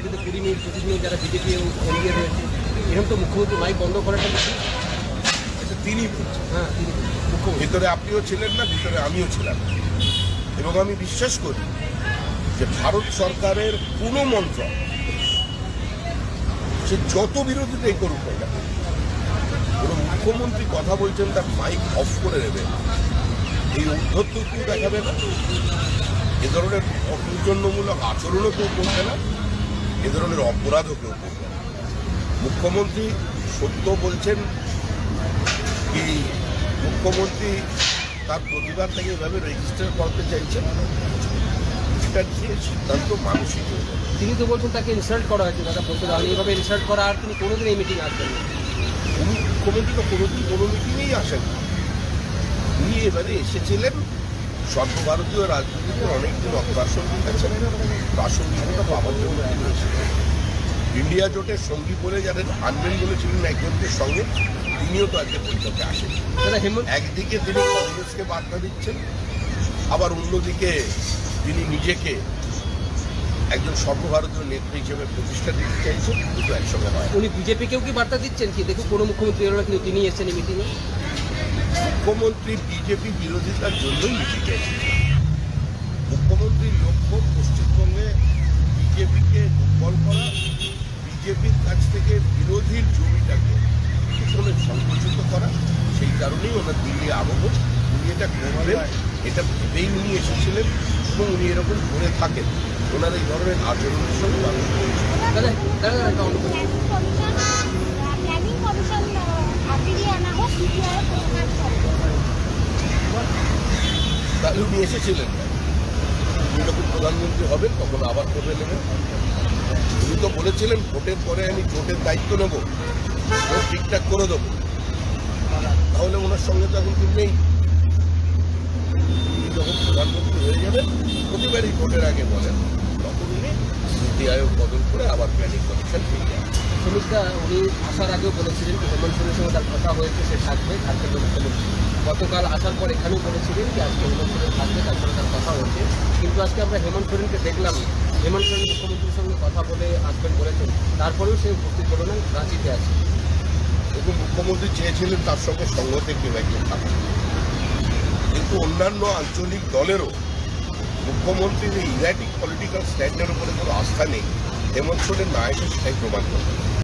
মধ্যে 20 minute 25 minute যারা BJP MLA রয়েছে, এরকম তো মুখ্যমন্ত্রী মাইক বন্ধ করাটা উচিত। এটা তিনি বলছেন। হ্যাঁ, তিনি মুখ্যমন্ত্রী। ভিতরে আপনিও ছিলেন না, ভিতরে আমিও ছিলাম, এবং আমি বিশ্বাস করি যে ভারত সরকারের কোনো মন্ত্রক সে যত বিরোধিতাই করুক না কেন, কোনো মুখ্যমন্ত্রী কথা বলছেন তার মাইক অফ করে দেবে, এই ঔদ্ধত্যটুকু দেখাবে না, এ ধরনের অসৌজন্যমূলক আচরণও কেউ করবে না, এ ধরনের অপরাধও কেউ করবে না। মুখ্যমন্ত্রী সত্য বলছেন কি মুখ্যমন্ত্রী তার প্রতিবাদ থেকে এভাবে রেজিস্টার করতে চাইছেন, এটা নিয়ে সিদ্ধান্ত মানসিক হয়ে যাবে। তিনি তো বলছেন তাকে ইনসাল্ট করা হয়েছে, দাদা বলতে দাঁড়ান এইভাবে ইনসাল্ট করা, আর তিনি কোনোদিন এই মিটিং আসবেন না। উনি মুখ্যমন্ত্রী তো কোনোদিন কোনো মিটিংয়েই আসেন না। উনি এবারে এসেছিলেন সর্বভারতীয় রাজনীতিতে অনেকদিন অপ্রাসঙ্গিক আছেন, প্রাসঙ্গিকতা পাওয়ার জন্য তিনি এসেছিলেন। ইন্ডিয়া জোটের সঙ্গী বলে যাদের আনবেন বলেছিলেন একজনকে সঙ্গে, তিনিও তো আজকে বৈঠকে আসেন। একদিকে তিনি কংগ্রেসকে বার্তা দিচ্ছেন, আবার অন্যদিকে তিনি নিজেকে একজন সর্বভারতীয় নেত্রী হিসেবে প্রতিষ্ঠা দিতে চাইছেন, দুটো একসঙ্গে হয়। উনি বিজেপিকেও কি বার্তা দিচ্ছেন কি দেখুন কোনো মুখ্যমন্ত্রী এলো না, কিন্তু তিনি এসেছেন এই মিটিংয়ে? মুখ্যমন্ত্রী বিজেপি বিরোধিতার জন্যই মিটিংয়ে এসেছেন। মুখ্যমন্ত্রীর লক্ষ্য পশ্চিমবঙ্গে বিজেপিকে দুর্বল করা, বিজেপির কাছ থেকে বিরোধীর জমিটাকে কিছুক্ষণে সংকুচিত করা। সেই কারণেই ওনার দিল্লি আগমন। উনি এটা করবেন, এটা ভেবেই উনি এসেছিলেন, এবং উনি এরকম করে থাকেন। ওনার এই ধরনের আচরণের সঙ্গে মানুষ তাহলে উনি এসেছিলেন না। উনি যখন প্রধানমন্ত্রী হবেন তখন আবার করে নেবেন। উনি তো বলেছিলেন ভোটের পরে আমি জোটের দায়িত্ব নেব, ভোট ঠিকঠাক করে দেবো। তাহলে ওনার সঙ্গে তো এখন কেউ নেই। উনি যখন প্রধানমন্ত্রী হয়ে যাবেন, প্রতিবারই ভোটের আগে বলেন, তখন উনি নীতি আয়োগ বদল করে আবার প্ল্যানিং কমিশন পেয়ে যান। সুমিত্রা উনি আসার আগেও বলেছিলেন যে হেমন্ত সোরেনের সঙ্গে তার কথা হয়েছে, সে থাকবে মুখ্যমন্ত্রী। গতকাল আসার পর এখানেও বলেছিলেন যে আজকে হেমন্ত সোরেন থাকবে, তার সঙ্গে তার কথা হয়েছে। কিন্তু আজকে আমরা হেমন্ত সোরেনকে দেখলাম, হেমন্ত সোরেন মুখ্যমন্ত্রীর সঙ্গে কথা বলে আসবেন বলেছেন, তারপরেও সে উপস্থিত হলো না, রাঁচিতে আছে। দেখুন, মুখ্যমন্ত্রী চেয়েছিলেন তার সঙ্গে সংহতি কেউ একজন থাকবে, কিন্তু অন্যান্য আঞ্চলিক দলেরও মুখ্যমন্ত্রীর এই ইরাটিক পলিটিক্যাল স্ট্যান্ডের উপরে কোনো আস্থা নেই। হেমন্ত সোরেন না এসে সেটাই প্রমাণ করবে।